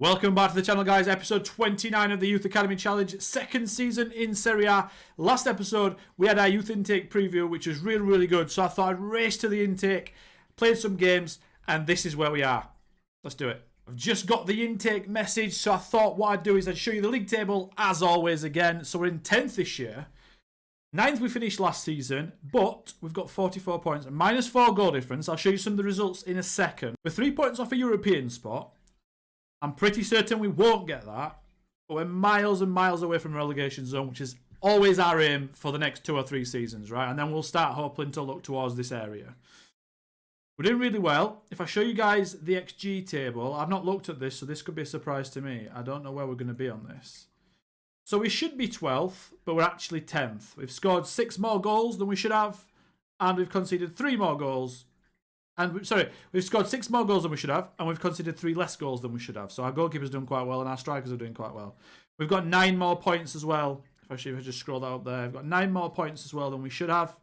Welcome back to the channel, guys. Episode 29 of the Youth Academy Challenge, second season in Serie A. Last episode, we had our youth intake preview, which was really, really good. So I thought I'd race to the intake, played some games, and this is where we are. Let's do it. I've just got the intake message, so I thought what I'd do is I'd show you the league table, as always, again. So we're in 10th this year. 9th we finished last season, but we've got 44 points, minus 4 goal difference. I'll show you some of the results in a second. We're 3 points off a European spot. I'm pretty certain we won't get that, but we're miles and miles away from relegation zone, which is always our aim for the next 2 or 3 seasons, right? And then we'll start hoping to look towards this area. We're doing really well. If I show you guys the XG table, I've not looked at this, so this could be a surprise to me. I don't know where we're going to be on this. So we should be 12th, but we're actually 10th. We've scored 6 more goals than we should have, and we've conceded 3 more goals. And we've scored 6 more goals than we should have, and we've conceded 3 less goals than we should have. So our goalkeeper's done quite well, and our strikers are doing quite well. We've got 9 more points as well. If I just scroll that up there, we've got 9 more points as well than we should have.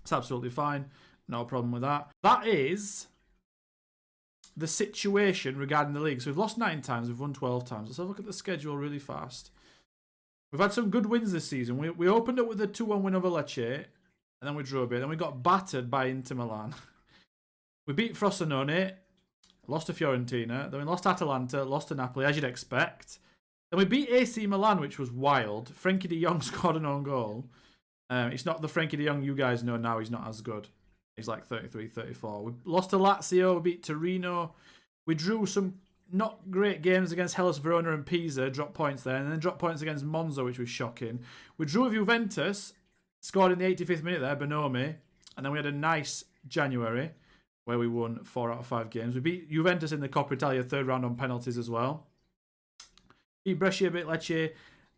It's absolutely fine. No problem with that. That is the situation regarding the league. So we've lost 9 times, we've won 12 times. Let's have a look at the schedule really fast. We've had some good wins this season. We opened up with a 2-1 win over Lecce, and then we drew a bit. Then we got battered by Inter Milan. We beat Frosinone, lost to Fiorentina, then we lost Atalanta, lost to Napoli, as you'd expect. Then we beat AC Milan, which was wild. Frenkie de Jong scored an own goal. It's not the Frenkie de Jong you guys know now. He's not as good. He's like 33, 34. We lost to Lazio, we beat Torino. We drew some not great games against Hellas Verona and Pisa, dropped points there, and then dropped points against Monza, which was shocking. We drew with Juventus, scored in the 85th minute there, Bonomi, and then we had a nice January, where we won 4 out of 5 games. We beat Juventus in the Coppa Italia 3rd round on penalties as well. Beat Brescia, beat Lecce.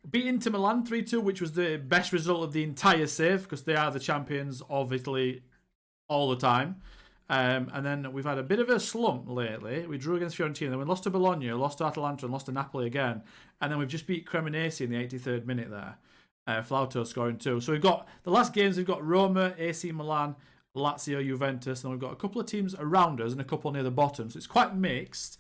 Beat Inter Milan 3-2, which was the best result of the entire save, because they are the champions of Italy all the time. And then we've had a bit of a slump lately. We drew against Fiorentina, then we lost to Bologna, lost to Atalanta, and lost to Napoli again. And then we've just beat Cremonese in the 83rd minute there. Flauto scoring 2. So we've got, the last games we've got Roma, AC Milan, Lazio, Juventus, and we've got a couple of teams around us and a couple near the bottom. So it's quite mixed.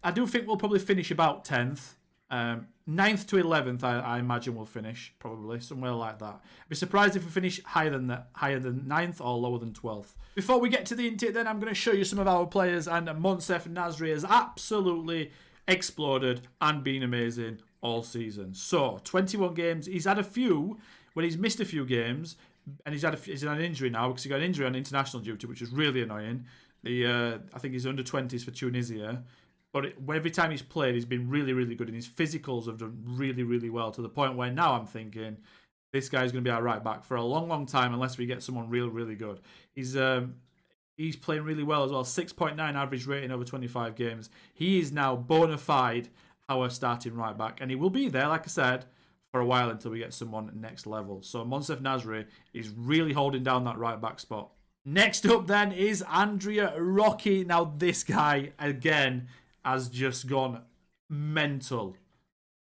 I do think we'll probably finish about 10th. 9th to 11th, I imagine we'll finish, probably, somewhere like that. I'd be surprised if we finish higher than 9th or lower than 12th. Before we get to the intake, then, I'm going to show you some of our players, and Monsef Nasri has absolutely exploded and been amazing all season. So, 21 games. He's had a few when he's missed a few games, and he's had an injury now because he got an injury on international duty, which is really annoying. I think he's under 20s for Tunisia. But every time he's played, he's been really, really good. And his physicals have done really, really well to the point where now I'm thinking this guy's going to be our right back for a long, long time unless we get someone really, really good. He's playing really well as well. 6.9 average rating over 25 games. He is now bona fide our starting right back. And he will be there, like I said, for a while until we get someone next level. So Monsef Nasri is really holding down that right back spot. Next up then is Andrea Rocchi. Now this guy, again, has just gone mental.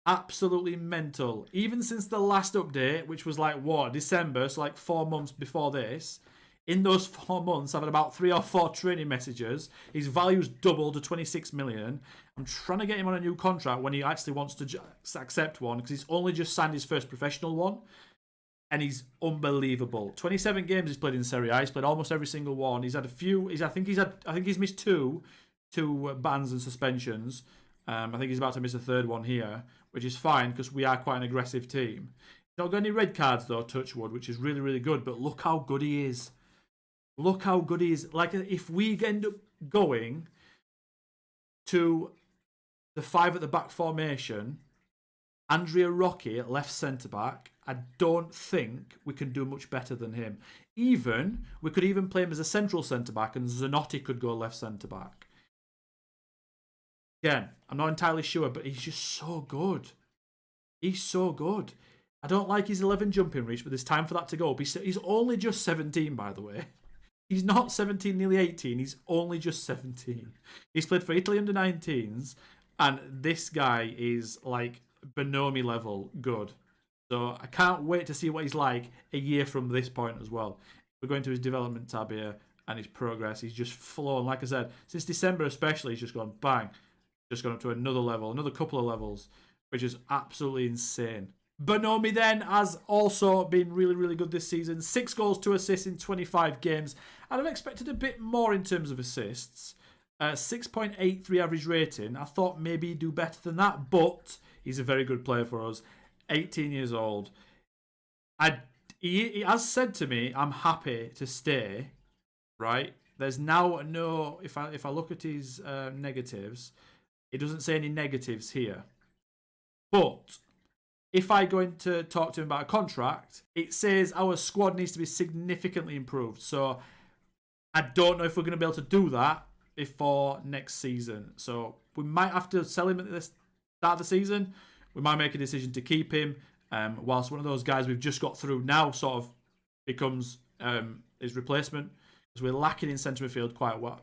Absolutely mental. Even since the last update, which was like, what, December, so like 4 months before this. In those 4 months, I've had about 3 or 4 training messages. His value's doubled to 26 million. I'm trying to get him on a new contract when he actually wants to accept one, because he's only just signed his first professional one. And he's unbelievable. 27 games he's played in Serie A. He's played almost every single one. He's had a few. I think he's missed two bans and suspensions. I think he's about to miss a 3rd one here, which is fine because we are quite an aggressive team. He's not got any red cards though, touch wood, which is really, really good. But look how good he is. Look how good he is. Like, if we end up going to the 5 at the back formation, Andrea Rocchi at left centre-back, I don't think we can do much better than him. We could even play him as a central centre-back, and Zanotti could go left centre-back. Again, I'm not entirely sure, but he's just so good. He's so good. I don't like his 11 jumping reach, but there's time for that to go. He's only just 17, by the way. He's not 17, nearly 18. He's only just 17. He's played for Italy under 19s, and this guy is like Bonomi level good. So I can't wait to see what he's like a year from this point as well. We're going to his development tab here and his progress. He's just flown. Like I said, since December especially, he's just gone bang. just gone up to another level, another couple of levels, which is absolutely insane. Bonomi then has also been really, really good this season. 6 goals, 2 assists in 25 games. I'd have expected a bit more in terms of assists. 6.83 average rating. I thought maybe he'd do better than that, but he's a very good player for us. 18 years old. He has said to me, I'm happy to stay, right? There's now no, if I look at his negatives, it doesn't say any negatives here. But if I go in to talk to him about a contract, it says our squad needs to be significantly improved. So I don't know if we're going to be able to do that before next season. So we might have to sell him at the start of the season. We might make a decision to keep him, whilst one of those guys we've just got through now sort of becomes his replacement. Because we're lacking in centre midfield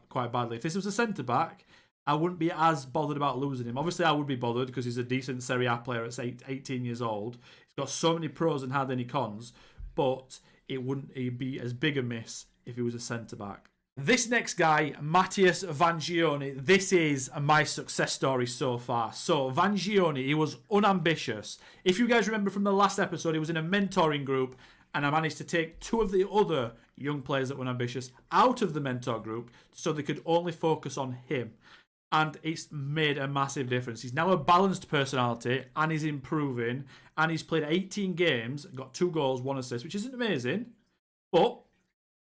quite badly. If this was a centre-back, I wouldn't be as bothered about losing him. Obviously, I would be bothered because he's a decent Serie A player at 18 years old. He's got so many pros and hardly any cons, but it'd be as big a miss if he was a centre-back. This next guy, Matthias Vangioni, this is my success story so far. So, Vangioni, he was unambitious. If you guys remember from the last episode, he was in a mentoring group, and I managed to take 2 of the other young players that were ambitious out of the mentor group so they could only focus on him. And it's made a massive difference. He's now a balanced personality and he's improving. And he's played 18 games, got 2 goals, 1 assist, which isn't amazing. But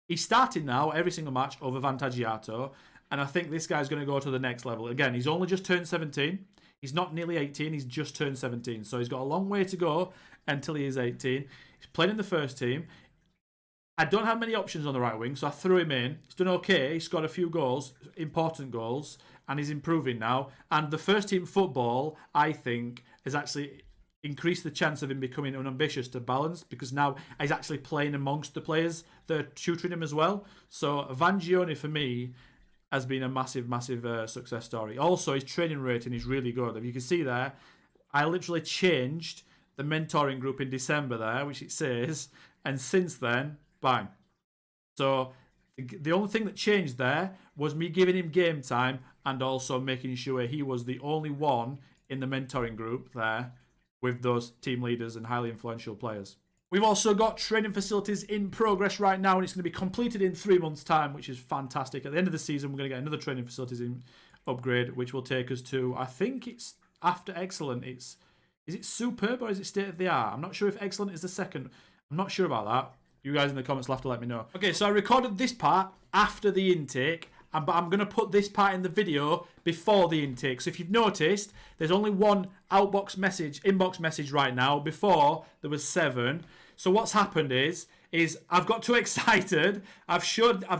he's starting now every single match over Vantagiato. And I think this guy's going to go to the next level. Again, he's only just turned 17. He's not nearly 18. He's just turned 17. So he's got a long way to go until he is 18. He's played in the first team. I don't have many options on the right wing, so I threw him in. He's done okay. He's scored a few goals, important goals, and he's improving now. And the first team football, I think, has actually increased the chance of him becoming unambitious to balanced, because now he's actually playing amongst the players that are tutoring him as well. So Vangioni, for me, has been a massive, massive success story. Also, his training rating is really good. If you can see there, I literally changed the mentoring group in December there, which it says, and since then, bang. So the only thing that changed there was me giving him game time and also making sure he was the only one in the mentoring group there with those team leaders and highly influential players. We've also got training facilities in progress right now, and it's going to be completed in 3 months' time, which is fantastic. At the end of the season, we're going to get another training facilities upgrade, which will take us to, I think it's after Excellent. Is it Superb or is it State of the Art? I'm not sure if Excellent is the second. I'm not sure about that. You guys in the comments will have to let me know. Okay, so I recorded this part after the intake, but I'm going to put this part in the video before the intake. So if you've noticed, there's only 1 inbox message right now. Before, there was 7. So what's happened is I've got too excited. I've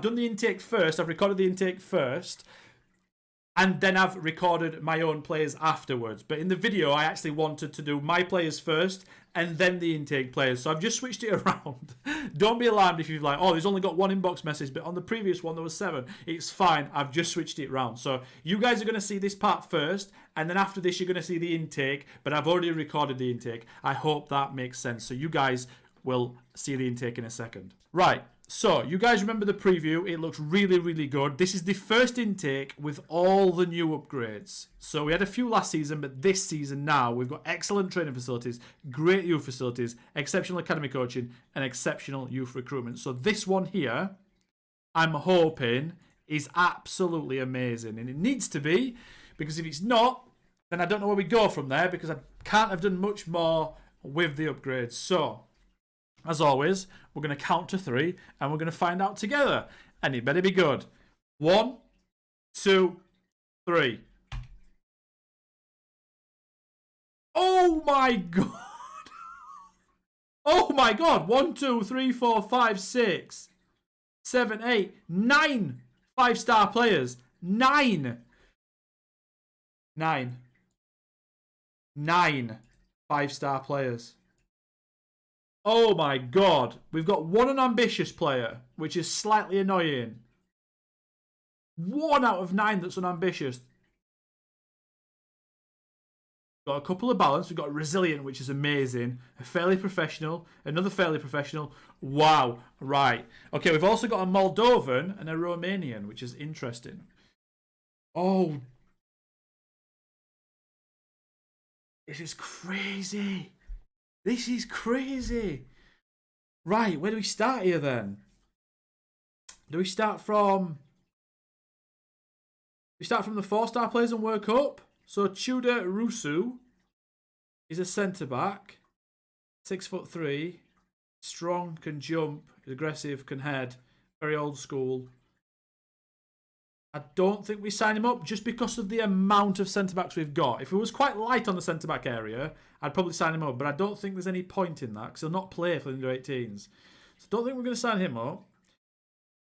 done the intake first. I've recorded the intake first. And then I've recorded my own players afterwards. But in the video, I actually wanted to do my players first and then the intake players. So I've just switched it around. Don't be alarmed if you've like, oh, there's only got 1 inbox message, but on the previous one there was 7. It's fine. I've just switched it around. So you guys are going to see this part first, and then after this you're going to see the intake, but I've already recorded the intake. I hope that makes sense. So you guys will see the intake in a second. Right. So, you guys remember the preview. It looks really, really good. This is the first intake with all the new upgrades. So, we had a few last season, but this season now, we've got excellent training facilities, great youth facilities, exceptional academy coaching, and exceptional youth recruitment. So, this one here, I'm hoping, is absolutely amazing. And it needs to be, because if it's not, then I don't know where we go from there, because I can't have done much more with the upgrades. So, as always, we're going to count to 3 and we're going to find out together. And it better be good. 1, 2, 3. Oh my god! Oh my god! 1, 2, 3, 4, 5, 6, 7, 8, 9 5-star players. 9 5-star players. Oh my god. We've got 1 unambitious player, which is slightly annoying. 1 out of 9 that's unambitious. Got a couple of balance. We've got resilient, which is amazing. A fairly professional. Another fairly professional. Wow. Right. Okay, we've also got a Moldovan and a Romanian, which is interesting. Oh. This is crazy. This is crazy. Right, where do we start here then? Do we start from... We start from the 4-star players and work up? So Tudor Rusu is a centre-back. 6'3", strong, can jump, is aggressive, can head, very old school. I don't think we sign him up just because of the amount of centre-backs we've got. If it was quite light on the centre-back area, I'd probably sign him up, but I don't think there's any point in that because he'll not play for the under-18s. So I don't think we're going to sign him up.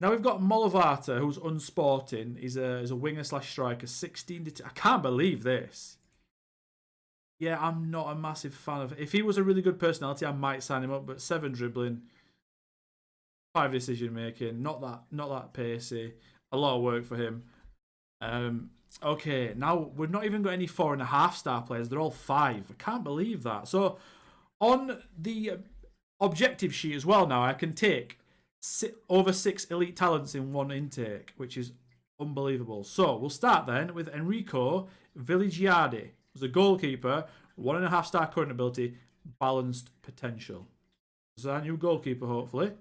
Now we've got Molovata, who's unsporting. He's a winger/striker, 16 to... I can't believe this. Yeah, I'm not a massive fan of... If he was a really good personality, I might sign him up, but 7 dribbling, 5 decision making, not that pacey. A lot of work for him. Okay, now we've not even got any 4.5-star players. They're all 5. I can't believe that. So on the objective sheet as well now, I can take over 6 elite talents in one intake, which is unbelievable. So we'll start then with Enrico Villagiardi. As a goalkeeper, 1.5-star current ability, balanced potential. Is our new goalkeeper, hopefully.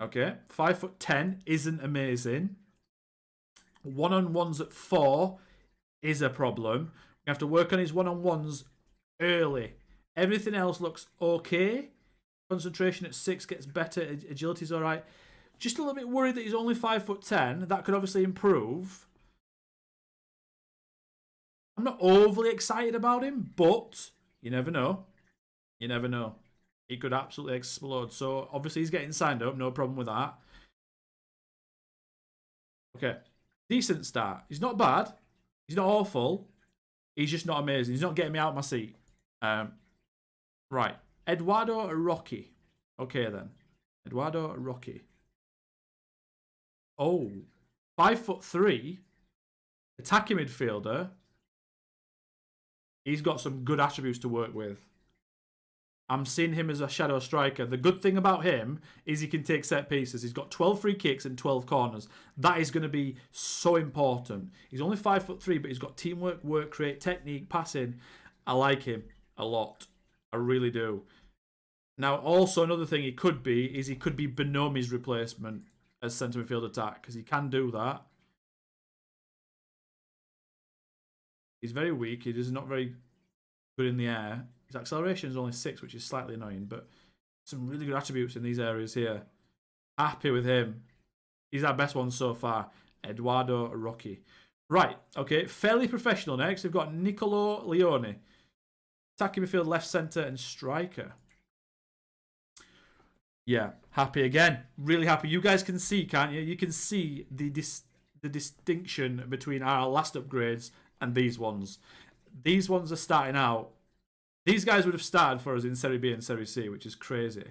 Okay, 5'10" isn't amazing. 1-on-1s at 4 is a problem. We have to work on his 1-on-1s early. Everything else looks okay. Concentration at 6 gets better. Agility's all right. Just a little bit worried that he's only 5'10". That could obviously improve. I'm not overly excited about him, but you never know. You never know. He could absolutely explode. So obviously he's getting signed up. No problem with that. Okay. Decent start. He's not bad. He's not awful. He's just not amazing. He's not getting me out of my seat. Right. Eduardo Rocky. Okay then. Eduardo Rocky. Oh. 5'3". Attacking midfielder. He's got some good attributes to work with. I'm seeing him as a shadow striker. The good thing about him is he can take set pieces. He's got 12 free kicks and 12 corners. That is going to be so important. He's only 5'3", but he's got teamwork, work rate, technique, passing. I like him a lot. I really do. Now, also another thing he could be Bonomi's replacement as centre midfield attack because he can do that. He's very weak. He is not very good in the air. His acceleration is only 6, which is slightly annoying, but some really good attributes in these areas here. Happy with him. He's our best one so far. Eduardo Rocky. Right, okay. Fairly professional next. We've got Nicolo Leone. Attacking midfield, left centre, and striker. Yeah, happy again. Really happy. You guys can see, can't you? You can see the distinction between our last upgrades and these ones. These ones are starting out. These guys would have started for us in Serie B and Serie C, which is crazy.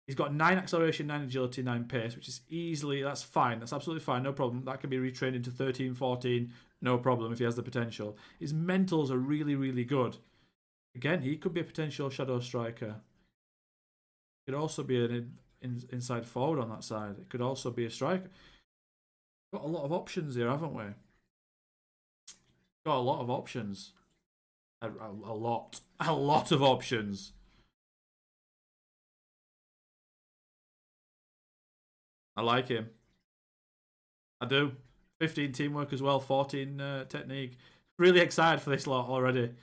He's got 9 acceleration, 9 agility, 9 pace, which is easily... That's fine. That's absolutely fine. No problem. That can be retrained into 13, 14. No problem if he has the potential. His mentals are really, really good. Again, he could be a potential shadow striker. He could also be an inside forward on that side. It could also be a striker. Got a lot of options here, haven't we? Got a lot of options. A lot of options. I like him. I do. 15 teamwork as well, 14 technique. Really excited for this lot already.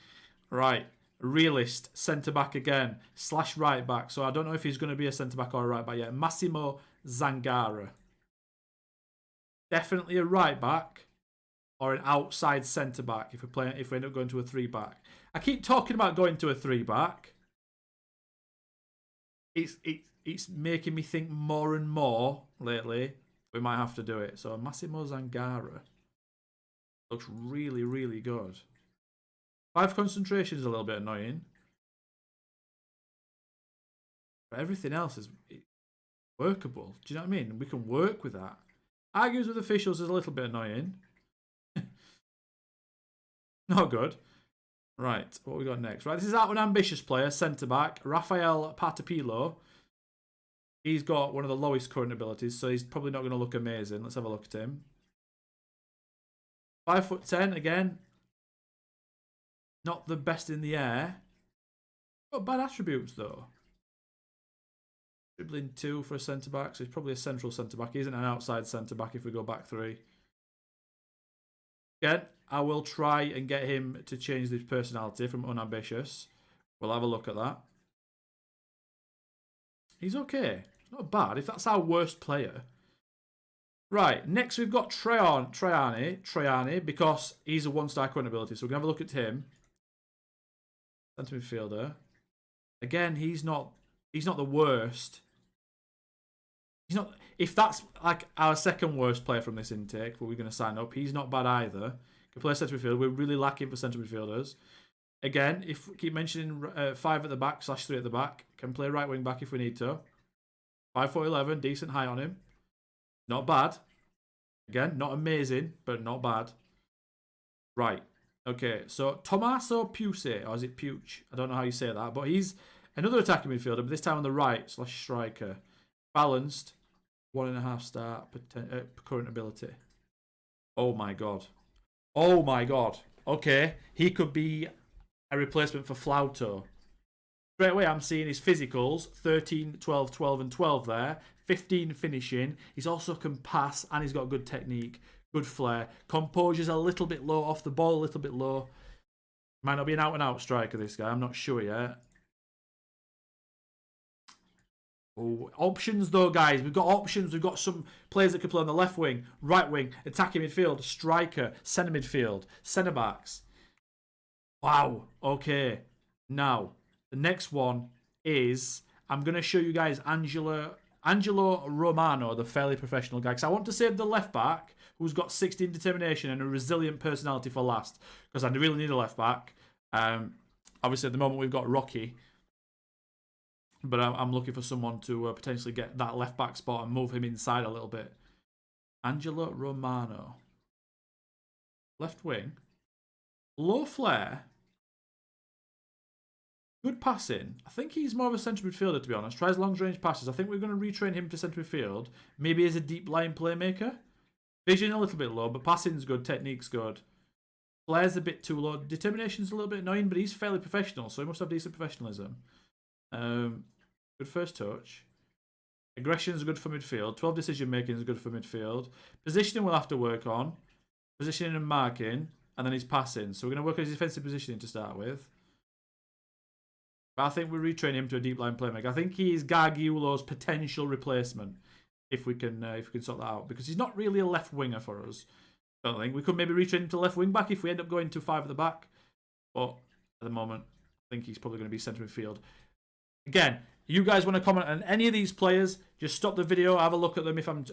Right. Realist, centre-back again, / right-back. So I don't know if he's going to be a centre-back or a right-back yet. Massimo Zangara. Definitely a right-back or an outside centre-back if we end up going to a 3-back. I keep talking about going to a 3-back. It's making me think more and more lately. We might have to do it. So Massimo Zangara looks really, really good. 5 concentration is a little bit annoying. But everything else is workable. Do you know what I mean? We can work with that. Argues with officials is a little bit annoying. Not good. Right, what we got next? Right, this is out an ambitious player, centre-back, Rafael Patapilo. He's got one of the lowest current abilities, so he's probably not going to look amazing. Let's have a look at him. 5'10" again. Not the best in the air. Got bad attributes though. Dribbling 2 for a centre back, so he's probably a central centre back. He isn't an outside centre back if we go back 3. Again, I will try and get him to change his personality from unambitious. We'll have a look at that. He's okay. Not bad if that's our worst player. Right, next we've got Traiani, because he's a 1-star current ability. So we're going to have a look at him. Centre midfielder. Again, he's not the worst. He's not. If that's like our second worst player from this intake, what we're going to sign up, he's not bad either. Can play centre midfield. We're really lacking for centre midfielders. Again, if we keep mentioning 5 at the back / 3 at the back, can play right wing back if we need to. 5'11", decent height on him. Not bad. Again, not amazing, but not bad. Right. Okay, so Tommaso Puce, or is it Puch? I don't know how you say that, but he's another attacking midfielder, but this time on the right / striker. Balanced, 1.5-star current ability. Oh my god. Oh my god. Okay, he could be a replacement for Flauto. Straight away, I'm seeing his physicals, 13, 12, 12, and 12 there. 15 finishing. He's also can pass, and he's got good technique, good flair. Composure's a little bit low, off the ball a little bit low. Might not be an out-and-out striker, this guy. I'm not sure yet. Oh, options though, guys. We've got options. We've got some players that can play on the left wing, right wing, attacking midfield, striker, centre midfield, centre backs. Wow. Okay. Now, the next one is, I'm going to show you guys Angelo Romano, the fairly professional guy. Because I want to save the left back, who's got 16 determination and a resilient personality for last. Because I really need a left back. Obviously, at the moment, we've got Rocky. But I'm looking for someone to potentially get that left back spot and move him inside a little bit. Angelo Romano. Left wing. Low flair. Good passing. I think he's more of a centre midfielder, to be honest. Tries long range passes. I think we're going to retrain him to centre midfield. Maybe as a deep line playmaker. Vision a little bit low, but passing's good. Technique's good. Flair's a bit too low. Determination's a little bit annoying, but he's fairly professional, so he must have decent professionalism. Good first touch. Aggression's good for midfield. 12 decision making is good for midfield. Positioning we'll have to work on. Positioning and marking. And then his passing. So we're going to work on his defensive positioning to start with. But I think we retrain him to a deep line playmaker. I think he is Gargiulo's potential replacement. If we can sort that out. Because he's not really a left winger for us. I don't think. We could maybe retrain him to left wing back if we end up going to 5 at the back. But at the moment, I think he's probably going to be centre midfield. Again, you guys want to comment on any of these players, just stop the video, have a look at them if I'm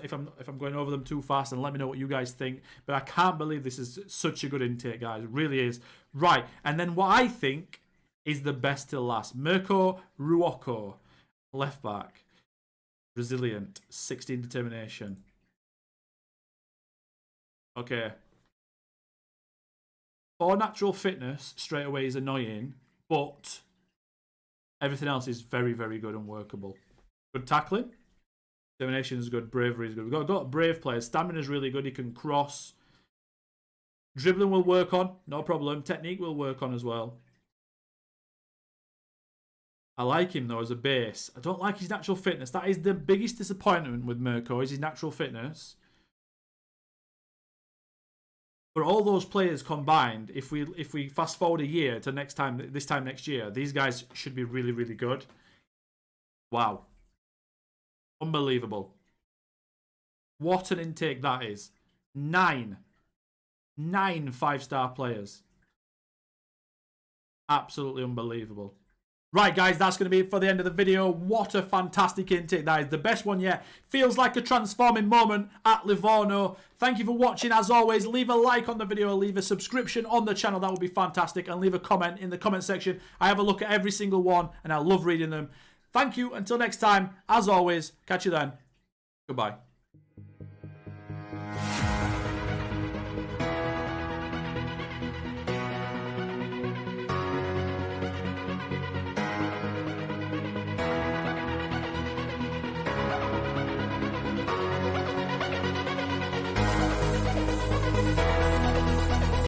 going over them too fast, and let me know what you guys think. But I can't believe this is such a good intake, guys. It really is. Right, and then what I think is the best till last. Mirko Ruocco, left back. Resilient, 16 determination. Okay. 4 natural fitness straight away is annoying, but everything else is very, very good and workable. Good tackling. Determination is good. Bravery is good. We've got brave players. Stamina is really good. He can cross. Dribbling will work on. No problem. Technique will work on as well. I like him, though, as a base. I don't like his natural fitness. That is the biggest disappointment with Mirko, is his natural fitness. For all those players combined, if we fast forward a year to this time next year, these guys should be really, really good. Wow. Unbelievable. What an intake that is. 9 5-star players. Absolutely unbelievable. Right, guys, that's going to be it for the end of the video. What a fantastic intake that is. The best one yet. Feels like a transforming moment at Livorno. Thank you for watching. As always, leave a like on the video. Leave a subscription on the channel. That would be fantastic. And leave a comment in the comment section. I have a look at every single one, and I love reading them. Thank you. Until next time, as always, catch you then. Goodbye.